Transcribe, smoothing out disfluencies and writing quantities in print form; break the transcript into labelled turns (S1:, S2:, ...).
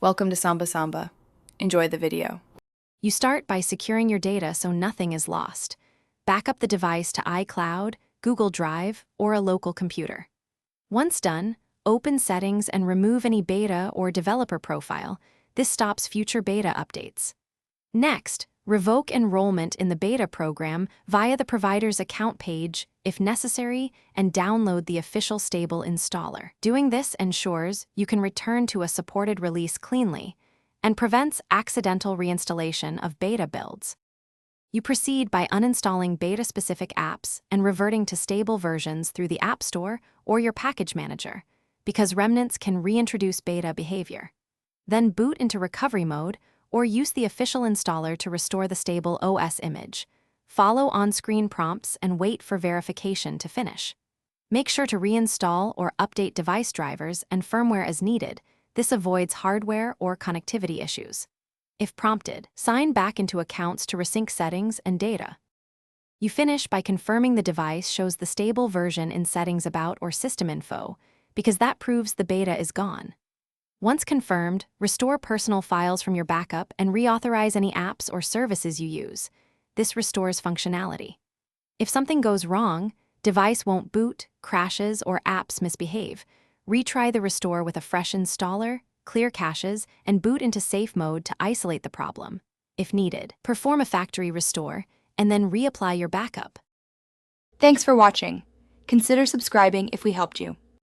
S1: Welcome to Samba Samba. Enjoy the video.
S2: You start by securing your data so nothing is lost. Back up the device to iCloud, Google Drive, or a local computer. Once done, open Settings and remove any beta or developer profile. This stops future beta updates. Next, revoke enrollment in the beta program via the provider's account page, if necessary, and download the official stable installer. Doing this ensures you can return to a supported release cleanly and prevents accidental reinstallation of beta builds. You proceed by uninstalling beta-specific apps and reverting to stable versions through the App Store or your package manager, because remnants can reintroduce beta behavior. Then boot into recovery mode or use the official installer to restore the stable OS image. Follow on-screen prompts and wait for verification to finish. Make sure to reinstall or update device drivers and firmware as needed. This avoids hardware or connectivity issues. If prompted, sign back into accounts to resync settings and data. You finish by confirming the device shows the stable version in Settings About or System Info, because that proves the beta is gone. Once confirmed, restore personal files from your backup and reauthorize any apps or services you use. This restores functionality. If something goes wrong, device won't boot, crashes, or apps misbehave. Retry the restore with a fresh installer, clear caches, and boot into safe mode to isolate the problem. If needed, perform a factory restore and then reapply your backup.
S3: Thanks for watching. Consider subscribing if we helped you.